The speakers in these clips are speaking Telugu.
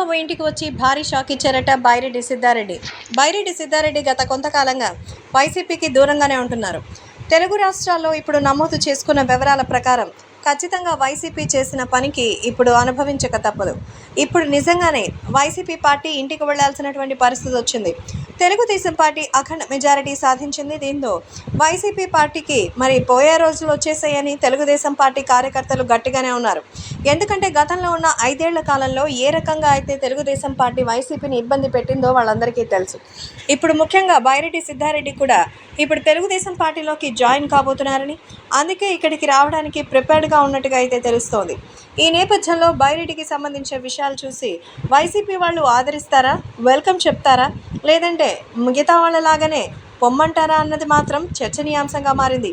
చంద్రబాబు ఇంటికి వచ్చి భారీ షాక్ ఇచ్చారట బైరెడ్డి సిద్ధారెడ్డి గత కొంతకాలంగా వైసీపీకి దూరంగానే ఉంటున్నారు. తెలుగు రాష్ట్రాల్లో ఇప్పుడు నమోదు చేసుకున్న వివరాల ప్రకారం ఖచ్చితంగా వైసీపీ చేసిన పనికి ఇప్పుడు అనుభవించక తప్పదు. ఇప్పుడు నిజంగానే వైసీపీ పార్టీ ఇంటికి వెళ్లాల్సినటువంటి పరిస్థితి వచ్చింది. తెలుగుదేశం పార్టీ అఖండ మెజారిటీ సాధించింది. దీంతో వైసీపీ పార్టీకి మరి పోయే రోజులు వచ్చేసాయని తెలుగుదేశం పార్టీ కార్యకర్తలు గట్టిగానే ఉన్నారు. ఎందుకంటే గతంలో ఉన్న 5 ఏళ్ల కాలంలో ఏ రకంగా అయితే తెలుగుదేశం పార్టీ వైసీపీని ఇబ్బంది పెట్టిందో వాళ్ళందరికీ తెలుసు. ఇప్పుడు ముఖ్యంగా బైరెడ్డి సిద్ధారెడ్డి కూడా ఇప్పుడు తెలుగుదేశం పార్టీలోకి జాయిన్ కాబోతున్నారని, అందుకే ఇక్కడికి రావడానికి ప్రిపేర్డ్గా ఉన్నట్టుగా అయితే తెలుస్తోంది. ఈ నేపథ్యంలో బైరెడ్డికి సంబంధించిన విషయాలు చూసి వైసీపీ వాళ్ళు ఆదరిస్తారా, వెల్కమ్ చెప్తారా, లేదంటే మిగతా వాళ్ళలాగానే పొమ్మంటారా అన్నది మాత్రం చర్చనీయాంశంగా మారింది.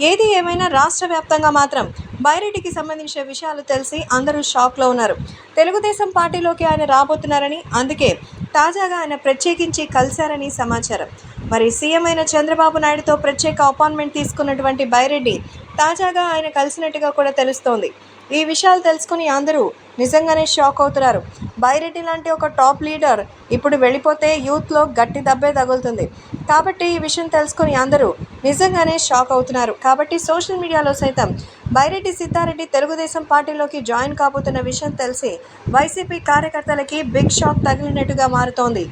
ఏది ఏమైనా రాష్ట్ర వ్యాప్తంగా మాత్రం బైరెడ్డికి సంబంధించిన విషయాలు తెలిసి అందరూ షాక్లో ఉన్నారు. తెలుగుదేశం పార్టీలోకి ఆయన రాబోతున్నారని, అందుకే తాజాగా ఆయన ప్రత్యేకించి కలిశారని సమాచారం. మరి సీఎం అయిన చంద్రబాబు నాయుడుతో ప్రత్యేక అపాయింట్మెంట్ తీసుకున్నటువంటి బైరెడ్డి తాజాగా ఆయన కలిసినట్టుగా కూడా తెలుస్తోంది. ఈ విషయాలు తెలుసుకుని అందరూ నిజంగానే షాక్ అవుతున్నారు. బైరెడ్డి లాంటి ఒక టాప్ లీడర్ ఇప్పుడు వెళ్ళిపోతే యూత్లో గట్టి దెబ్బే తగులుతుంది. కాబట్టి ఈ విషయం తెలుసుకుని అందరూ నిజంగానే షాక్ అవుతున్నారు. కాబట్టి సోషల్ మీడియాలో సైతం బైరెడ్డి సిద్ధారెడ్డి తెలుగుదేశం పార్టీలోకి జాయిన్ కాబోతున్న విషయం తెలిసి వైసీపీ కార్యకర్తలకి బిగ్ షాక్ తగిలినట్టుగా మారుతోంది.